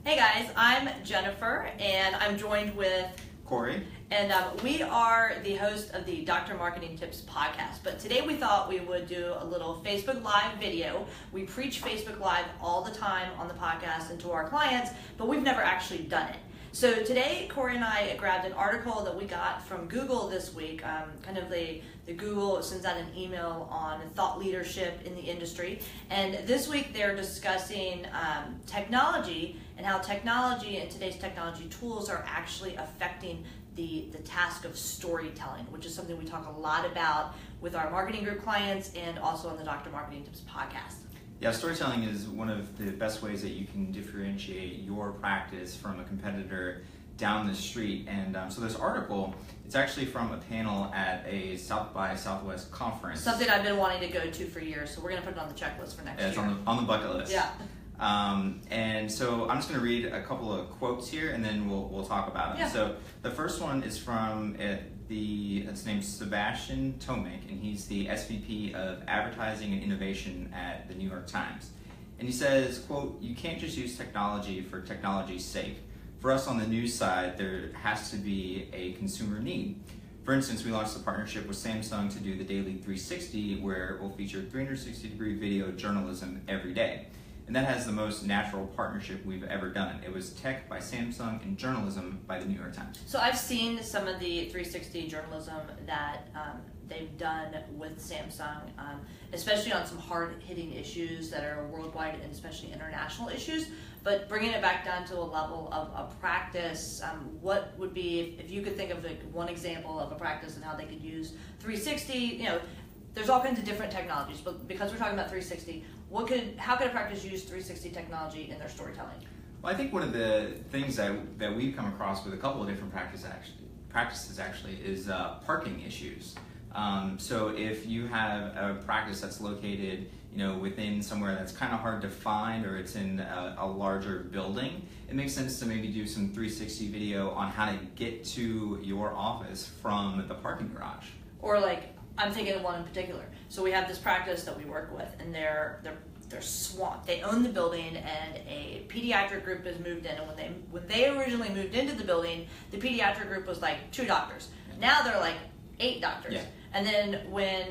Hey guys, I'm Jennifer and I'm joined with Corey. And we are the host of the Dr. Marketing Tips podcast. But today we thought we would do a little Facebook Live video. We preach Facebook Live all the time on the podcast and to our clients, but we've never actually done it. So today, Corey and I grabbed an article that we got from Google this week. The Google sends out an email on thought leadership in the industry. And this week they're discussing technology and how technology and today's technology tools are actually affecting the task of storytelling, which is something we talk a lot about with our marketing group clients and also on the Dr. Marketing Tips podcast. Yeah, storytelling is one of the best ways that you can differentiate your practice from a competitor down the street. And so this article, it's actually from a panel at a South by Southwest conference. Something I've been wanting to go to for years, so we're going to put it on the checklist for next year. It's on the bucket list. Yeah. And so I'm just going to read a couple of quotes here, and then we'll talk about them. Yeah. So the first one is from his name's Sebastian Tomic, and he's the SVP of Advertising and Innovation at the New York Times. And he says, quote, "You can't just use technology for technology's sake. For us on the news side, there has to be a consumer need. For instance, we launched a partnership with Samsung to do the Daily 360, where it will feature 360-degree video journalism every day. And that has the most natural partnership we've ever done. It was tech by Samsung and journalism by the New York Times." So I've seen some of the 360 journalism that they've done with Samsung, especially on some hard-hitting issues that are worldwide and especially international issues. But bringing it back down to a level of a practice, what would be, if you could think of one example of a practice and how they could use 360, there's all kinds of different technologies, but because we're talking about 360, how could a practice use 360 technology in their storytelling? Well, I think one of the things that we've come across with a couple of different practices actually is parking issues. So if you have a practice that's located, within somewhere that's kind of hard to find, or it's in a larger building, it makes sense to maybe do some 360 video on how to get to your office from the parking garage. Or I'm thinking of one in particular. So we have this practice that we work with, and they're swamped. They own the building, and a pediatric group has moved in. And when they originally moved into the building, the pediatric group was 2 doctors. Now they're 8 doctors. Yeah. And then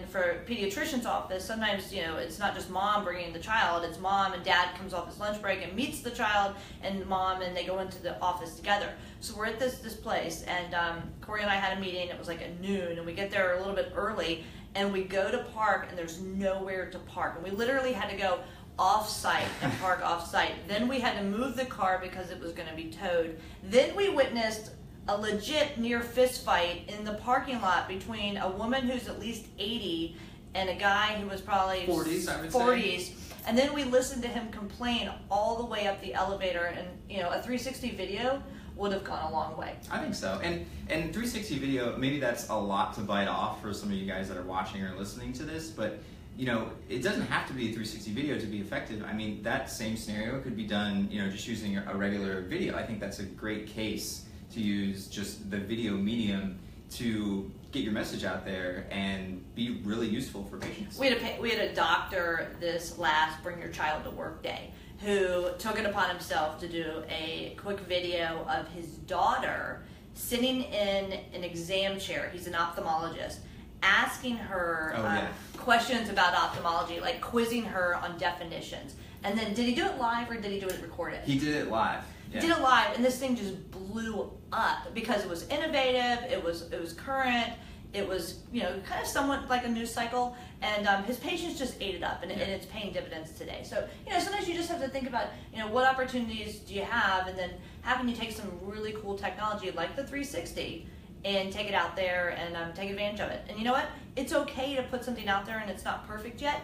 for pediatrician's office, sometimes it's not just mom bringing the child. It's mom and dad comes off his lunch break and meets the child, and mom and they go into the office together. So we're at this place, and Corey and I had a meeting. It was at noon, and we get there a little bit early, and we go to park, and there's nowhere to park, and we literally had to go off-site and park off-site. Then we had to move the car because it was going to be towed. Then we witnessed a legit near fist fight in the parking lot between a woman who's at least 80 and a guy who was probably 40s, I would say. 40s. And then we listened to him complain all the way up the elevator, and a 360 video would have gone a long way. I think so. And 360 video, maybe that's a lot to bite off for some of you guys that are watching or listening to this, but it doesn't have to be a 360 video to be effective. I mean, that same scenario could be done, just using a regular video. I think that's a great case to use just the video medium to get your message out there and be really useful for patients. We had a doctor this last Bring Your Child to Work Day who took it upon himself to do a quick video of his daughter sitting in an exam chair. He's an ophthalmologist, asking her questions about ophthalmology, quizzing her on definitions. And then, did he do it live or did he do it recorded? He did it live. Yeah. He did it live, and this thing just blew up because it was innovative, it was current, it was kind of somewhat like a news cycle, and his patients just ate it up, and it's paying dividends today. So sometimes you just have to think about what opportunities do you have, and then how can you take some really cool technology like the 360 and take it out there and take advantage of it. And you know what? It's okay to put something out there and it's not perfect yet,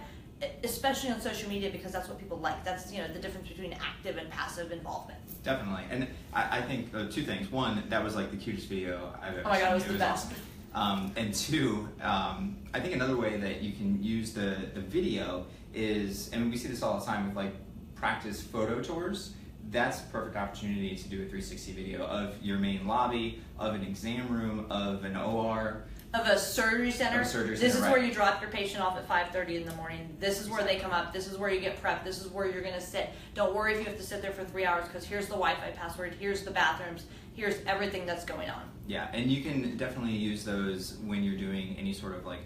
especially on social media, because that's what people like. That's the difference between active and passive involvement. Definitely. And I think 2 things. One, that was the cutest video I've ever seen. Oh my God, it was the best. Awesome. And 2, I think another way that you can use the video is, and we see this all the time with practice photo tours. That's a perfect opportunity to do a 360 video of your main lobby, of an exam room, of an OR. Of a surgery center. Of a surgery This center, is right. where you drop your patient off at 5:30 in the morning. This is where they come up. This is where you get prepped. This is where you're going to sit. Don't worry if you have to sit there for 3 hours, because here's the Wi-Fi password. Here's the bathrooms. Here's everything that's going on. Yeah, and you can definitely use those when you're doing any sort of like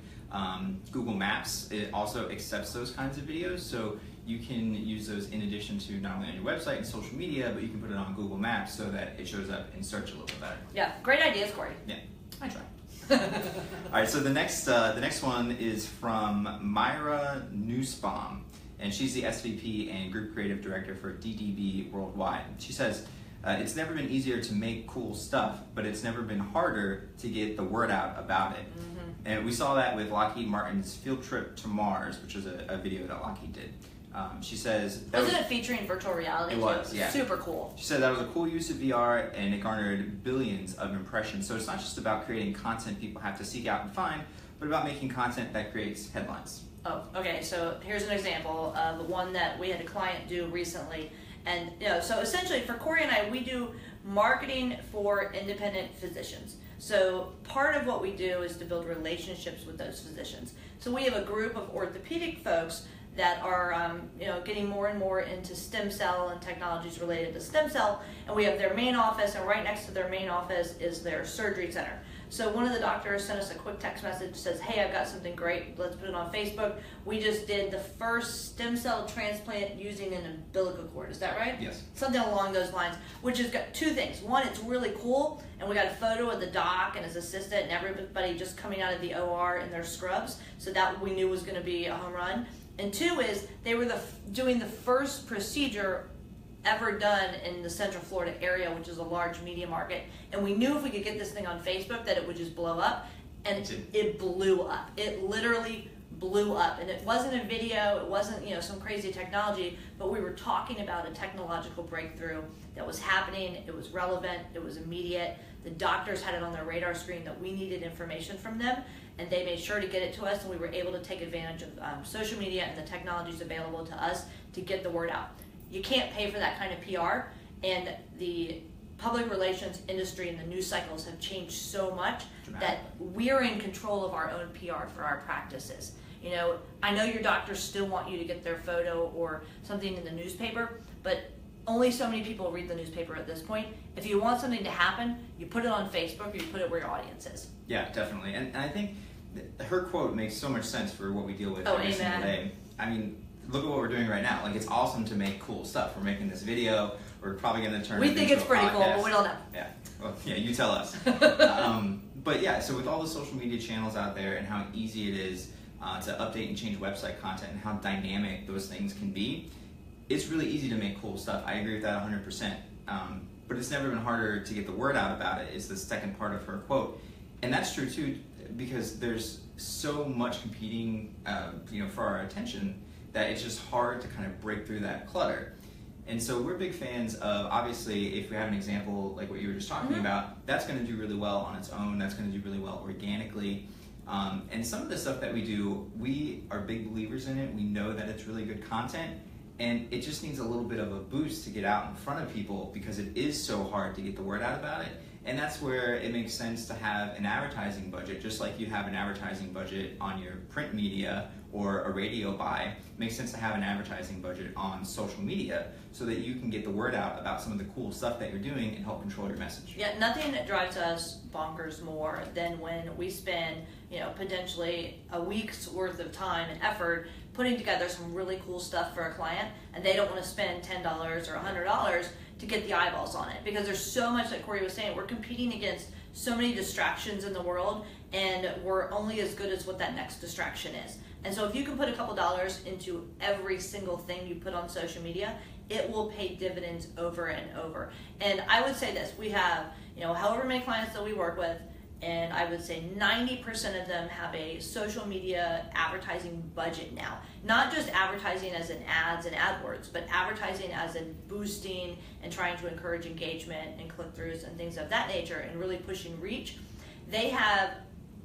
Google Maps. It also accepts those kinds of videos, so you can use those in addition to not only on your website and social media, but you can put it on Google Maps so that it shows up in search a little bit better. Yeah, great ideas, Corey. Yeah, I try. All right, so the next one is from Myra Nussbaum, and she's the SVP and Group Creative Director for DDB Worldwide. She says, it's never been easier to make cool stuff, but it's never been harder to get the word out about it. Mm-hmm. And we saw that with Lockheed Martin's Field Trip to Mars, which was a video that Lockheed did. She says... Wasn't it featuring virtual reality? It was, yeah. Super cool. She said that was a cool use of VR, and it garnered billions of impressions. So it's not just about creating content people have to seek out and find, but about making content that creates headlines. Oh, okay. So here's an example of one that we had a client do recently. And so essentially for Corey and I, we do marketing for independent physicians. So part of what we do is to build relationships with those physicians. So we have a group of orthopedic folks that are getting more and more into stem cell and technologies related to stem cell, and we have their main office, and right next to their main office is their surgery center. So one of the doctors sent us a quick text message, says, hey, I've got something great, let's put it on Facebook. We just did the first stem cell transplant using an umbilical cord, is that right? Yes. Something along those lines, which has got two things. One, it's really cool, and we got a photo of the doc and his assistant and everybody just coming out of the OR in their scrubs, so that we knew was gonna be a home run. And two is they were doing the first procedure ever done in the Central Florida area, which is a large media market. And we knew if we could get this thing on Facebook that it would just blow up. And it blew up. It literally blew up. And it wasn't a video, it wasn't some crazy technology, but we were talking about a technological breakthrough that was happening. It was relevant, it was immediate. The doctors had it on their radar screen that we needed information from them, and they made sure to get it to us, and we were able to take advantage of social media and the technologies available to us to get the word out. You can't pay for that kind of PR, and the public relations industry and the news cycles have changed so much that we're in control of our own PR for our practices. I know your doctors still want you to get their photo or something in the newspaper, but only so many people read the newspaper at this point. If you want something to happen, you put it on Facebook, or you put it where your audience is. Yeah, definitely. And I think her quote makes so much sense for what we deal with every single day. I mean, look at what we're doing right now. Like, it's awesome to make cool stuff. We're making this video. We're probably going to turn it into a podcast. We think it's pretty cool, but we don't know. Yeah. Well, yeah, you tell us. But yeah, so with all the social media channels out there and how easy it is to update and change website content and how dynamic those things can be, it's really easy to make cool stuff. I agree with that 100%. But it's never been harder to get the word out about it, is the second part of her quote. And that's true too, because there's so much competing for our attention that it's just hard to kind of break through that clutter. And so we're big fans of, obviously, if we have an example like what you were just talking about, that's going to do really well on its own, that's going to do really well organically. And some of the stuff that we do, we are big believers in it. We know that it's really good content, and it just needs a little bit of a boost to get out in front of people, because it is so hard to get the word out about it. And that's where it makes sense to have an advertising budget, just like you have an advertising budget on your print media or a radio buy. It makes sense to have an advertising budget on social media so that you can get the word out about some of the cool stuff that you're doing and help control your message. Yeah, nothing drives us bonkers more than when we spend, potentially a week's worth of time and effort putting together some really cool stuff for a client, and they don't want to spend $10 or $100 to get the eyeballs on it, because there's so much, like Corey was saying, we're competing against so many distractions in the world, and we're only as good as what that next distraction is. And so if you can put a couple dollars into every single thing you put on social media, it will pay dividends over and over. And I would say this, we have, however many clients that we work with, and I would say 90% of them have a social media advertising budget now. Not just advertising as in ads and AdWords, but advertising as in boosting and trying to encourage engagement and click-throughs and things of that nature, and really pushing reach. They have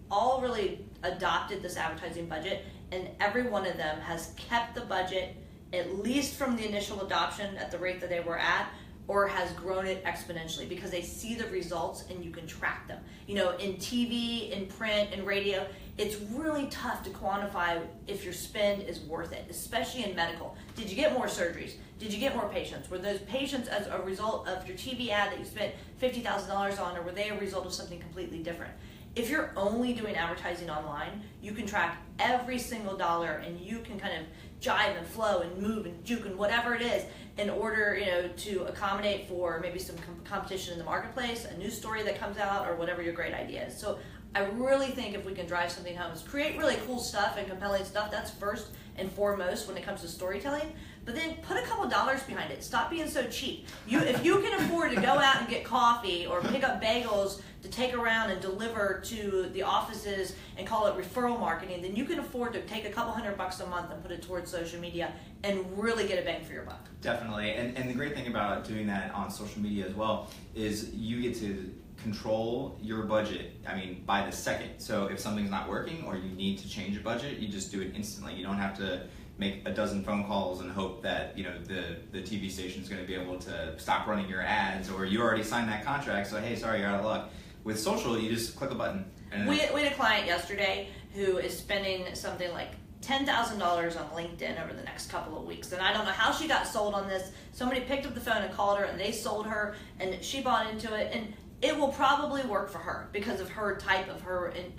all really adopted this advertising budget, and every one of them has kept the budget, at least from the initial adoption at the rate that they were at, or has grown it exponentially because they see the results and you can track them. You know, in TV, in print, in radio, it's really tough to quantify if your spend is worth it, especially in medical. Did you get more surgeries? Did you get more patients? Were those patients as a result of your TV ad that you spent $50,000 on, or were they a result of something completely different? If you're only doing advertising online, you can track every single dollar and you can kind of jive and flow and move and juke and whatever it is in order, you know, to accommodate for maybe some competition in the marketplace, a news story that comes out, or whatever your great idea is. So I really think if we can drive something home, is create really cool stuff and compelling stuff. That's first and foremost when it comes to storytelling. But then put a couple dollars behind it. Stop being so cheap. If you can afford to go out and get coffee or pick up bagels to take around and deliver to the offices and call it referral marketing, then you can afford to take a couple $100 a month and put it towards social media and really get a bang for your buck. Definitely. And the great thing about doing that on social media as well is you get to control your budget, I mean, by the second. So if something's not working or you need to change a budget, you just do it instantly. You don't have to make a dozen phone calls and hope that, you know, the TV station is going to be able to stop running your ads, or you already signed that contract, so hey, sorry, you're out of luck. With social, you just click a button. And we had a client yesterday who is spending something like $10,000 on LinkedIn over the next couple of weeks. And I don't know how she got sold on this. Somebody picked up the phone and called her and they sold her and she bought into it. And it will probably work for her because of her type of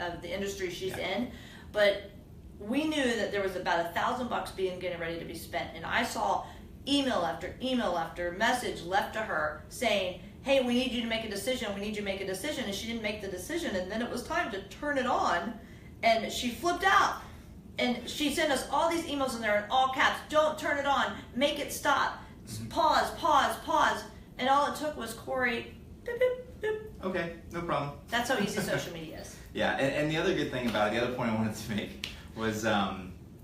of the industry she's in. But we knew that there was about $1,000 getting ready to be spent. And I saw email after message left to her saying, hey, we need you to make a decision. We need you to make a decision. And she didn't make the decision. And then it was time to turn it on. And she flipped out. And she sent us all these emails in there in all caps. Don't turn it on. Make it stop. Pause. And all it took was Corey, boop, boop, boop. Okay, no problem. That's how easy social media is. Yeah, and the other good thing about it, the other point I wanted to make was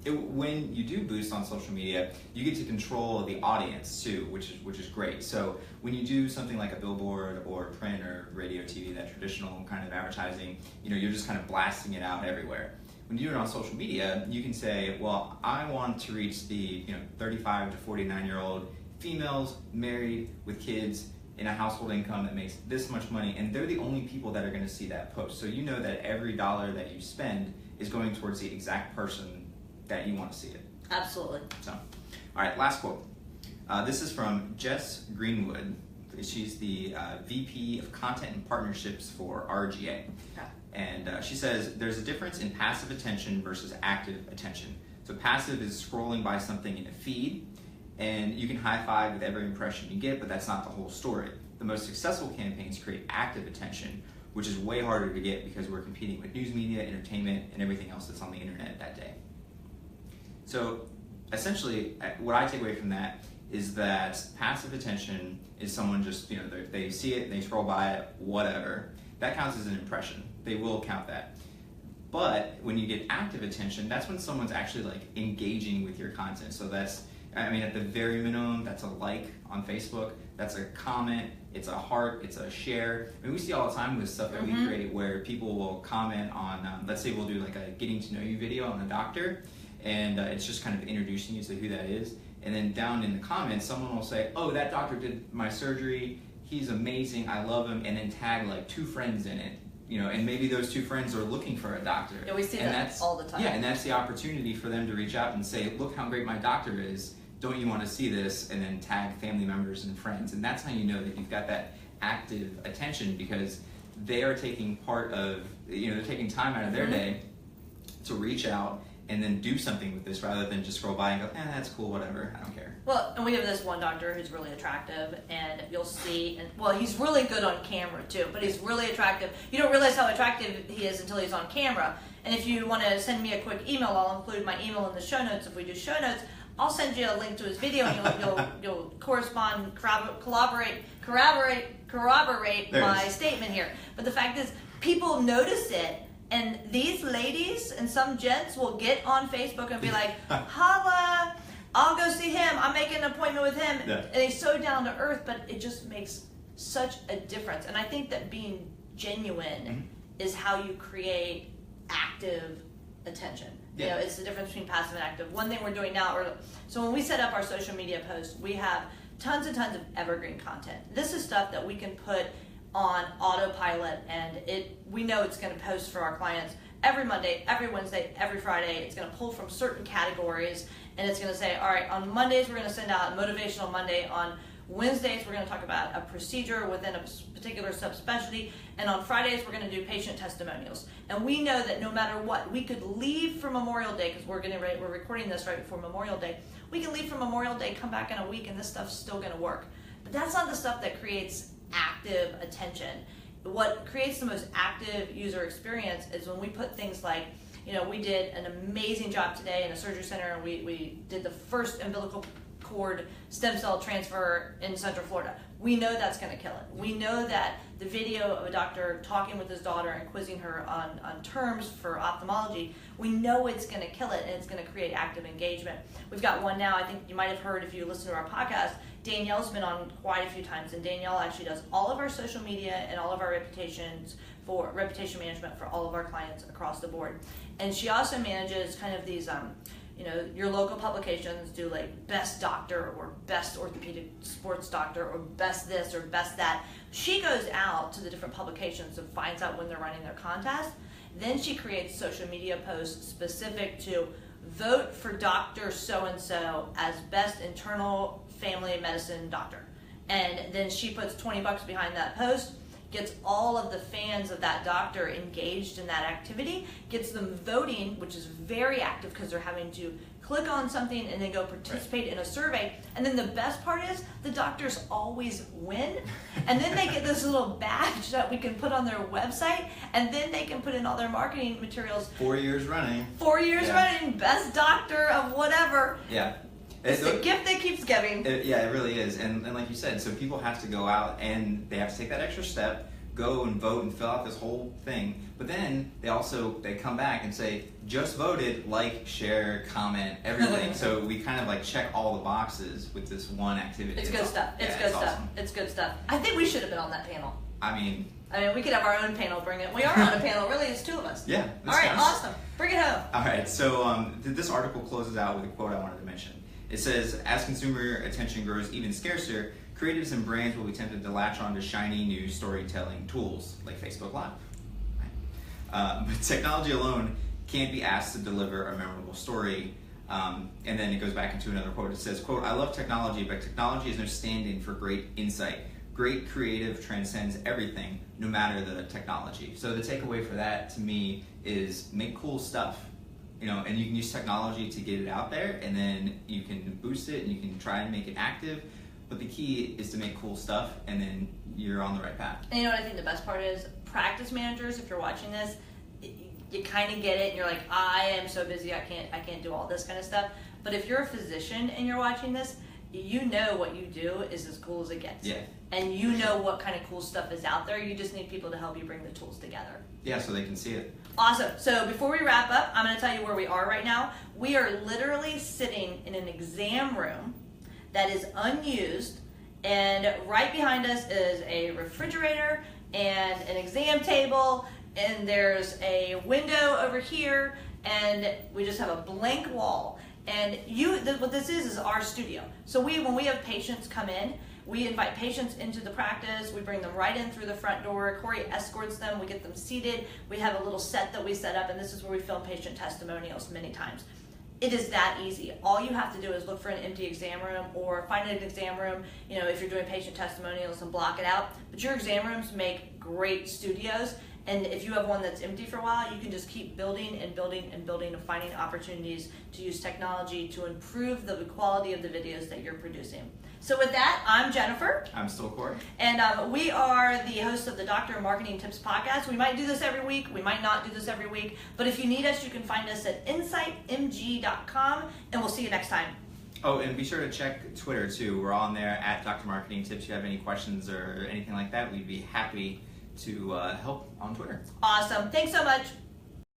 when you do boost on social media, you get to control the audience too, which is great. So when you do something like a billboard or print or radio, TV, that traditional kind of advertising, you know, you're just kind of blasting it out everywhere. When you do it on social media, you can say, well, I want to reach the 35 to 49-year-old females married with kids in a household income that makes this much money, and they're the only people that are going to see that post. So you know that every dollar that you spend is going towards the exact person that you want to see it. Absolutely. So, all right, last quote. This is from Jess Greenwood. She's the VP of Content and Partnerships for RGA. Okay. And she says, there's a difference in passive attention versus active attention. So passive is scrolling by something in a feed, and you can high five with every impression you get, but that's not the whole story. The most successful campaigns create active attention, which is way harder to get because we're competing with news media, entertainment, and everything else that's on the internet that day. So essentially, what I take away from that is that passive attention is someone just, they see it, they scroll by it, whatever. That counts as an impression. They will count that. But when you get active attention, that's when someone's actually like engaging with your content. So that's, at the very minimum, that's a like on Facebook, that's a comment, it's a heart, it's a share. We see all the time with stuff that we create where people will comment on, let's say we'll do like a getting to know you video on a doctor, and it's just kind of introducing you to who that is. And then down in the comments, someone will say, oh, that doctor did my surgery, he's amazing, I love him, and then tag like 2 friends in it. And maybe those 2 friends are looking for a doctor. Yeah, we see that all the time. Yeah, and that's the opportunity for them to reach out and say, look how great my doctor is. Don't you want to see this? And then tag family members and friends. And that's how you know that you've got that active attention, because they are taking part of, they're taking time out of their day to reach out and then do something with this rather than just scroll by and go, that's cool, whatever, I don't care. Well, and we have this one doctor who's really attractive, and you'll see, he's really good on camera too, but he's really attractive. You don't realize how attractive he is until he's on camera. And if you want to send me a quick email, I'll include my email in the show notes. If we do show notes, I'll send you a link to his video, and you'll correspond, corroborate my statement here. But the fact is, people notice it. And these ladies and some gents will get on Facebook and be like, holla, I'll go see him. I'm making an appointment with him. Yeah. And he's so down to earth, but it just makes such a difference. And I think that being genuine is how you create active attention. Yeah. It's the difference between passive and active. One thing we're doing now, so when we set up our social media posts, we have tons and tons of evergreen content. This is stuff that we can put on autopilot, and we know it's going to post for our clients every Monday, every Wednesday, every Friday. It's going to pull from certain categories, and it's going to say, all right, on Mondays we're going to send out Motivational Monday. On Wednesdays we're going to talk about a procedure within a particular subspecialty, and on Fridays we're going to do patient testimonials. And we know that no matter what, we could leave for Memorial Day, because we're recording this right before Memorial Day. We can leave for Memorial Day, come back in a week, and this stuff's still going to work. But that's not the stuff that creates active attention. What creates the most active user experience is when we put things like, we did an amazing job today in a surgery center, and we did the first umbilical cord stem cell transfer in Central Florida. We know that's going to kill it. We know that the video of a doctor talking with his daughter and quizzing her on terms for ophthalmology, we know it's going to kill it, and it's going to create active engagement. We've got one now, I think you might have heard if you listen to our podcast, Danielle's been on quite a few times, and Danielle actually does all of our social media and all of our reputation management for all of our clients across the board. And she also manages kind of these your local publications do like best doctor or best orthopedic sports doctor or best this or best that. She goes out to the different publications and finds out when they're running their contest. Then she creates social media posts specific to vote for Dr. So-and-so as best internal family medicine doctor. And then she puts $20 behind that post, gets all of the fans of that doctor engaged in that activity, gets them voting, which is very active because they're having to click on something and then go participate in a survey. And then the best part is the doctors always win. And then they get this little badge that we can put on their website, and then they can put in all their marketing materials. 4 years running. 4 years running, best doctor of whatever. Yeah. It's the gift that keeps giving. It really is. And like you said, so people have to go out and they have to take that extra step, go and vote and fill out this whole thing. But then they come back and say, just voted, like, share, comment, everything. So we kind of like check all the boxes with this one activity. It's good stuff. It's good stuff. Awesome. It's good stuff. I think we should have been on that panel. I mean, we could have our own panel, bring it. We are on a panel, really, it's two of us. Yeah. All right, awesome. Bring it home. All right, so this article closes out with a quote I wanted to mention. It says, as consumer attention grows even scarcer, creatives and brands will be tempted to latch on to shiny new storytelling tools like Facebook Live. Right? But technology alone can't be asked to deliver a memorable story. And then it goes back into another quote. It says, quote, I love technology, but technology is no stand-in for great insight. Great creative transcends everything, no matter the technology. So the takeaway for that to me is make cool stuff. And you can use technology to get it out there, and then you can boost it and you can try and make it active. But the key is to make cool stuff, and then you're on the right path. And you know what I think the best part is? Practice managers, if you're watching this, you kind of get it, and you're like, I am so busy, I can't do all this kind of stuff. But if you're a physician and you're watching this, you know what you do is as cool as it gets. Yeah. And you know what kind of cool stuff is out there. You just need people to help you bring the tools together. Yeah, so they can see it. Awesome. So before we wrap up, I'm going to tell you where we are right now. We are literally sitting in an exam room that is unused, and right behind us is a refrigerator and an exam table, and there's a window over here, and we just have a blank wall. And what this is our studio. So when we have patients come in, we invite patients into the practice. We bring them right in through the front door. Corey escorts them. We get them seated. We have a little set that we set up, and this is where we film patient testimonials many times. It is that easy. All you have to do is look for an empty exam room or find an exam room, if you're doing patient testimonials, and block it out. But your exam rooms make great studios. And if you have one that's empty for a while, you can just keep building and building and building and finding opportunities to use technology to improve the quality of the videos that you're producing. So with that, I'm Jennifer. I'm still Corey. And we are the hosts of the Doctor Marketing Tips podcast. We might do this every week. We might not do this every week. But if you need us, you can find us at insightmg.com. And we'll see you next time. Oh, and be sure to check Twitter, too. We're on there at Dr. Marketing Tips. If you have any questions or anything like that, we'd be happy to help on Twitter. Awesome. Thanks so much.